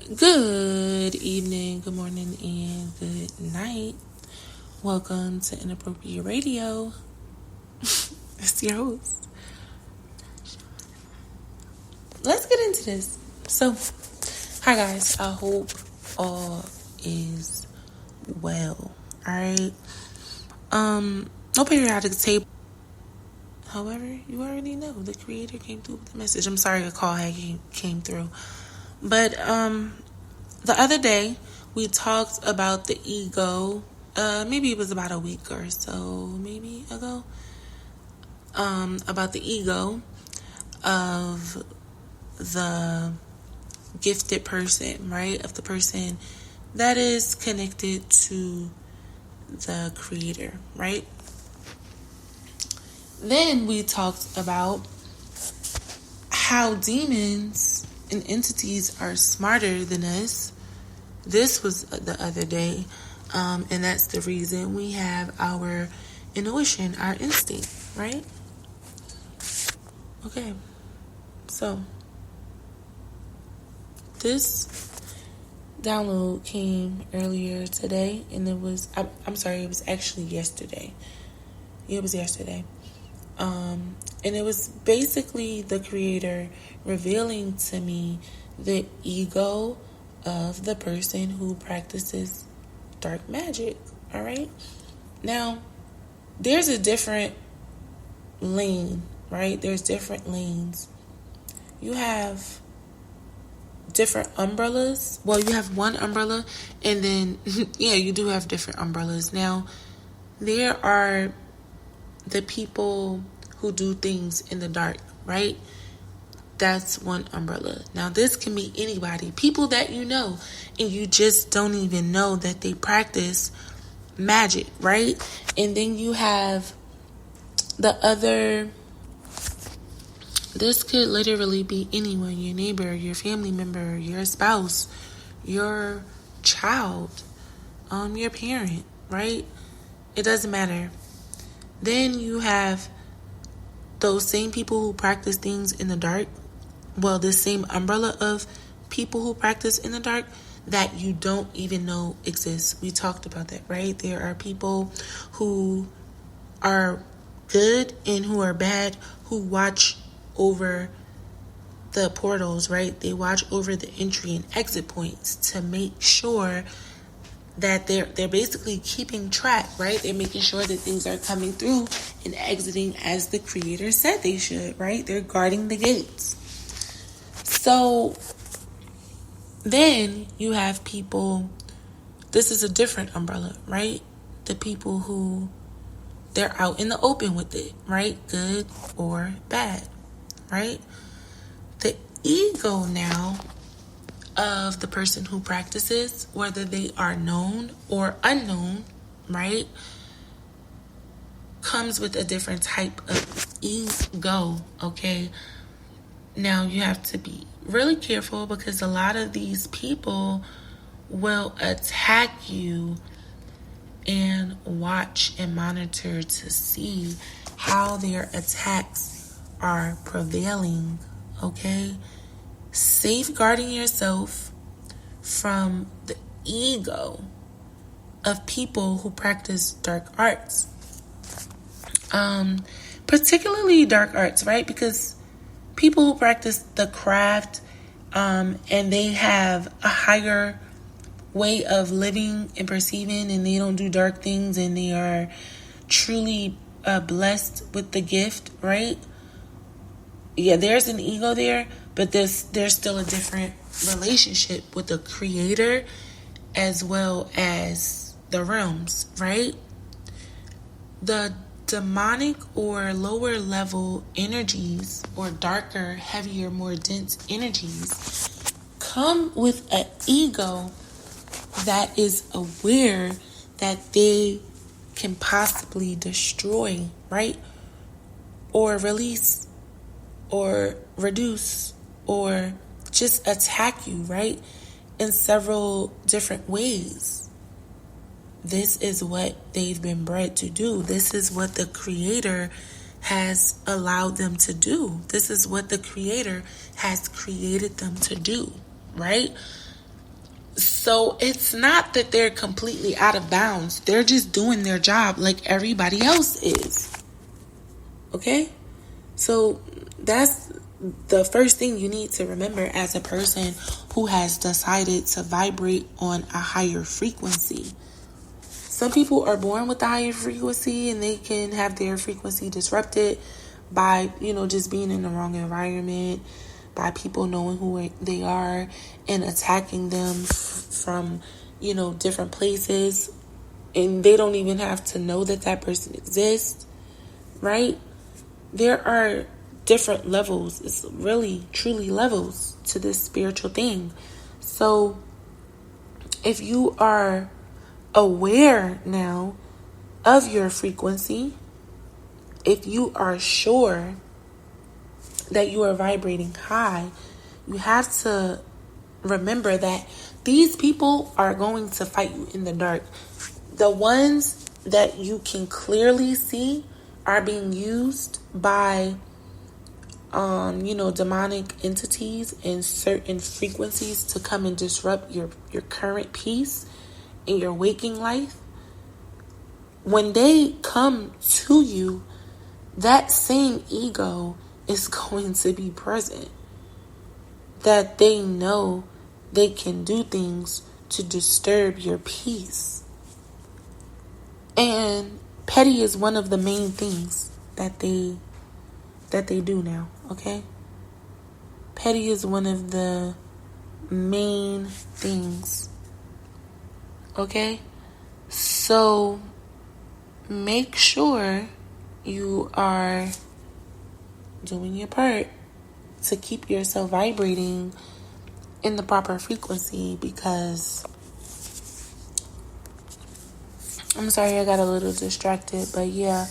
Good evening, good morning, and good night. Welcome to Inappropriate Radio. It's your host. Let's get into this. So, hi guys. I hope all is well. Alright. No periodic table. However, you already know the creator came through with the message. I'm sorry a call came through. But the other day we talked about the ego. Maybe it was about a week or so, maybe ago. About the ego of the gifted person, right? Of the person that is connected to the creator, right? Then we talked about how demons and entities are smarter than us. This was the other day, and that's the reason we have our intuition, our instinct, right? Okay, so this download came earlier today, and it was, it was actually yesterday. Yeah, it was yesterday. And it was basically the creator revealing to me the ego of the person who practices dark magic. All right. Now, there's a different lane, right? There's different lanes. You have different umbrellas. Well, you have one umbrella, and then, yeah, you do have different umbrellas. Now, there are the people who do things in the dark, right? That's one umbrella. Now, this can be anybody, people that you know, and you just don't even know that they practice magic, right? And then you have the other. This could literally be anyone, your neighbor, your family member, your spouse, your child, your parent, right? It doesn't matter. Then you have those same people who practice things in the dark. Well, this same umbrella of people who practice in the dark that you don't even know exists. We talked about that, right? There are people who are good and who are bad, who watch over the portals, right? They watch over the entry and exit points to make sure that they're basically keeping track, right? They're making sure that things are coming through and exiting as the creator said they should, right? They're guarding the gates. So then you have people, this is a different umbrella, right? The people who, they're out in the open with it, right? Good or bad, right? The ego now of the person who practices, whether they are known or unknown, right, comes with a different type of ego, okay? Now, you have to be really careful because a lot of these people will attack you and watch and monitor to see how their attacks are prevailing, okay? Safeguarding yourself from the ego of people who practice dark arts. Particularly dark arts, right? Because people who practice the craft and they have a higher way of living and perceiving, and they don't do dark things, and they are truly blessed with the gift, right? Yeah, there's an ego there, but there's still a different relationship with the creator as well as the realms, right? The demonic or lower level energies or darker, heavier, more dense energies come with an ego that is aware that they can possibly destroy, right? Or release or reduce or just attack you, right? In several different ways. This is what they've been bred to do. This is what the creator has allowed them to do. This is what the creator has created them to do, right? So it's not that they're completely out of bounds. They're just doing their job like everybody else is. Okay? So that's the first thing you need to remember as a person who has decided to vibrate on a higher frequency. Some people are born with a higher frequency and they can have their frequency disrupted by, just being in the wrong environment, by people knowing who they are and attacking them from, different places. And they don't even have to know that person exists, right? There are different levels. It's really, truly levels to this spiritual thing. So if you are aware now of your frequency, if you are sure that you are vibrating high, you have to remember that these people are going to fight you in the dark. The ones that you can clearly see are being used by demonic entities and certain frequencies to come and disrupt your current peace in your waking life. When they come to you, that same ego is going to be present. That they know they can do things to disturb your peace. And petty is one of the main things that they do now, okay? Petty is one of the main things, okay? So make sure you are doing your part to keep yourself vibrating in the proper frequency, because I'm sorry I got a little distracted, but yeah,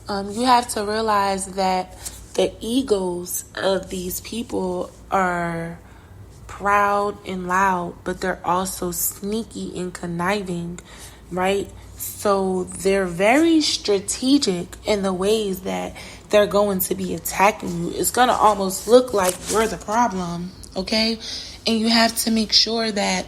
you have to realize that the egos of these people are proud and loud, but they're also sneaky and conniving, right? So they're very strategic in the ways that they're going to be attacking you. It's going to almost look like you're the problem, okay? And you have to make sure that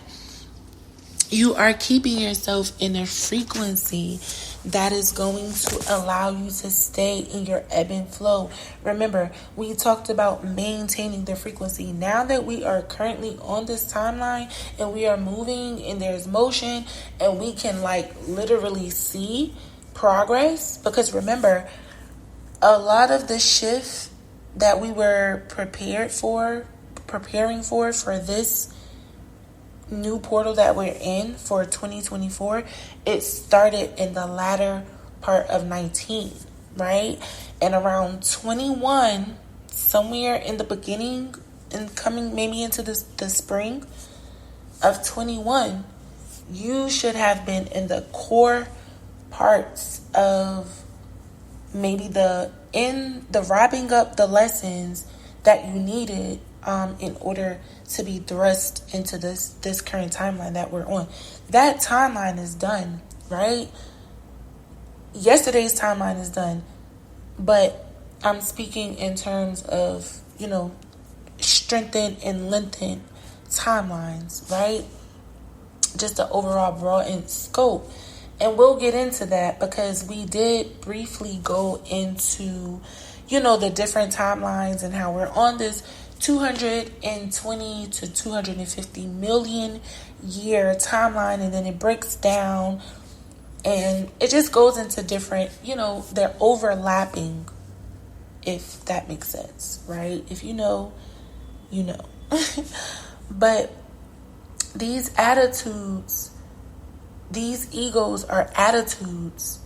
you are keeping yourself in a frequency that is going to allow you to stay in your ebb and flow. Remember, we talked about maintaining the frequency. Now that we are currently on this timeline and we are moving and there's motion and we can literally see progress, because remember, a lot of the shift that we were preparing for this new portal that we're in for 2024, it started in the latter part of 19, right? And around 21, somewhere in the beginning and coming maybe into the spring of 21, you should have been in the core parts of maybe the wrapping up the lessons that you needed in order to be thrust into this current timeline that we're on. That timeline is done, right? Yesterday's timeline is done, but I'm speaking in terms of, strengthened and lengthened timelines, right? Just the overall broadened scope. And we'll get into that because we did briefly go into, the different timelines and how we're on this 220 to 250 million year timeline, and then it breaks down and it just goes into different, they're overlapping, if that makes sense, right? If you know, you know. But these attitudes, these egos are attitudes.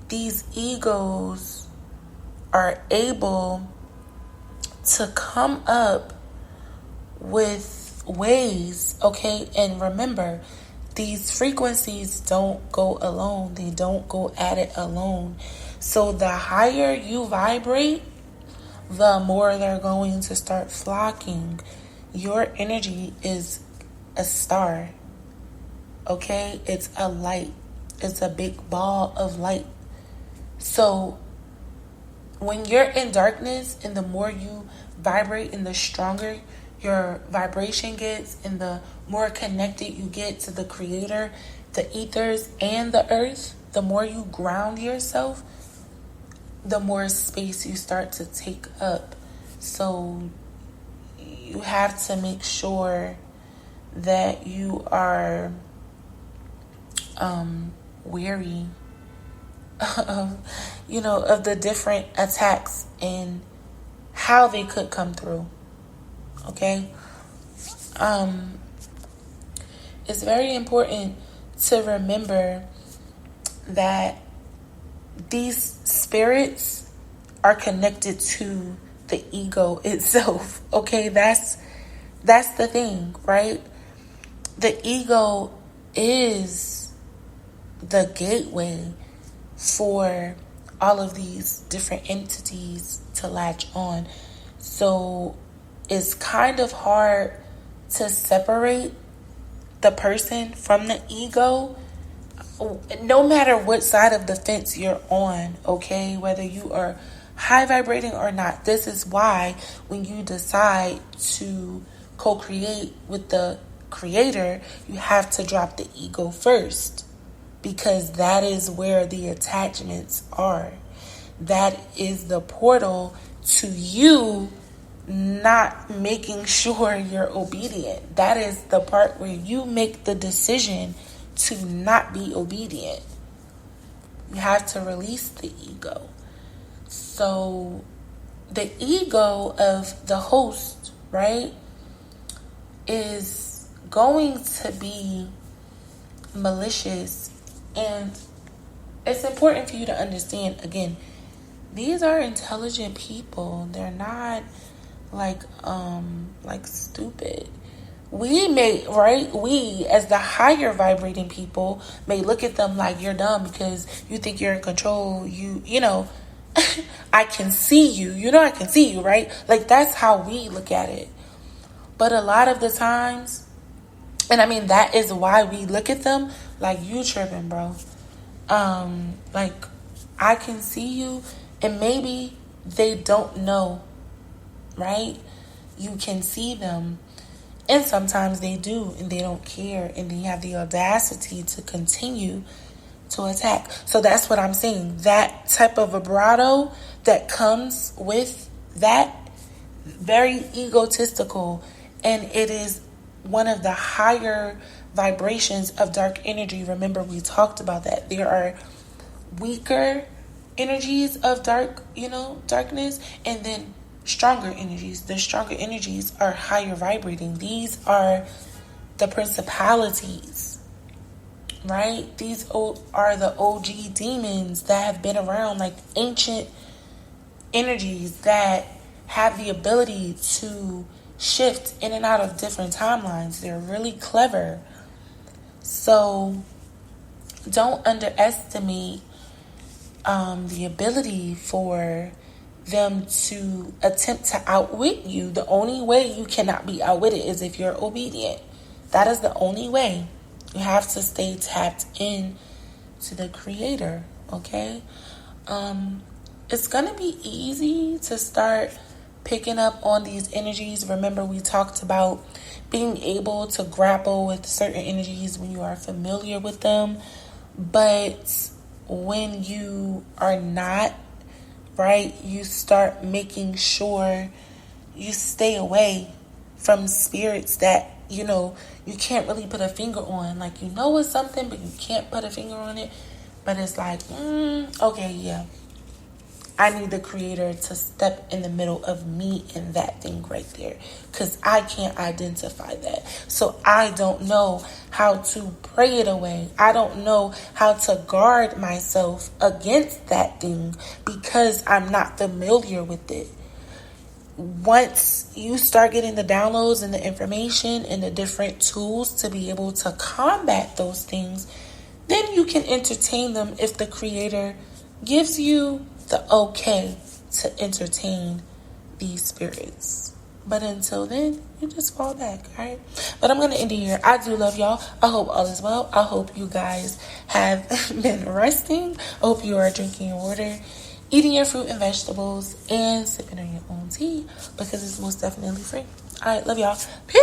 These egos are able to come up with ways, okay? And remember, these frequencies don't go alone. They don't go at it alone. So the higher you vibrate, the more they're going to start flocking. Your energy is a star, okay? It's a light. It's a big ball of light. So when you're in darkness and the more you vibrate and the stronger your vibration gets and the more connected you get to the creator, the ethers, and the earth, the more you ground yourself, the more space you start to take up. So you have to make sure that you are wary of, of the different attacks and how they could come through. Okay? It's very important to remember that these spirits are connected to the ego itself. Okay? That's the thing, right? The ego is the gateway for all of these different entities to latch on. So it's kind of hard to separate the person from the ego, no matter what side of the fence you're on, okay? Whether you are high vibrating or not. This is why when you decide to co-create with the creator, you have to drop the ego first, because that is where the attachments are. That is the portal to you not making sure you're obedient. That is the part where you make the decision to not be obedient. You have to release the ego. So the ego of the host, right, is going to be malicious. And it's important for you to understand, again, these are intelligent people. They're not like stupid. We as the higher vibrating people may look at them like you're dumb because you think you're in control. You know, I can see you. I can see you, right? Like, that's how we look at it. But a lot of the times, and I mean, that is why we look at them like, you tripping, bro. Like, I can see you, and maybe they don't know, right? You can see them, and sometimes they do, and they don't care, and they have the audacity to continue to attack. So that's what I'm saying. That type of vibrato that comes with that, very egotistical, and it is one of the higher vibrations of dark energy. Remember, we talked about that. There are weaker energies of darkness, and then stronger energies. The stronger energies are higher vibrating. These are the principalities, right? These are the OG demons that have been around, like ancient energies that have the ability to shift in and out of different timelines. They're really clever. So don't underestimate the ability for them to attempt to outwit you. The only way you cannot be outwitted is if you're obedient. That is the only way. You have to stay tapped in to the creator, okay? It's going to be easy to start picking up on these energies. Remember, we talked about being able to grapple with certain energies when you are familiar with them. But when you are not, right, you start making sure you stay away from spirits that, you can't really put a finger on. Like, it's something, but you can't put a finger on it. But it's like, okay, yeah. I need the creator to step in the middle of me and that thing right there, because I can't identify that. So I don't know how to pray it away. I don't know how to guard myself against that thing because I'm not familiar with it. Once you start getting the downloads and the information and the different tools to be able to combat those things, then you can entertain them if the creator gives you the okay to entertain these spirits. But until then, you just fall back, all right? But I'm going to end it here. I do love y'all. I hope all is well. I hope you guys have been resting. I hope you are drinking your water, eating your fruit and vegetables, and sipping on your own tea, because it's most definitely free. All right, love y'all. Peace.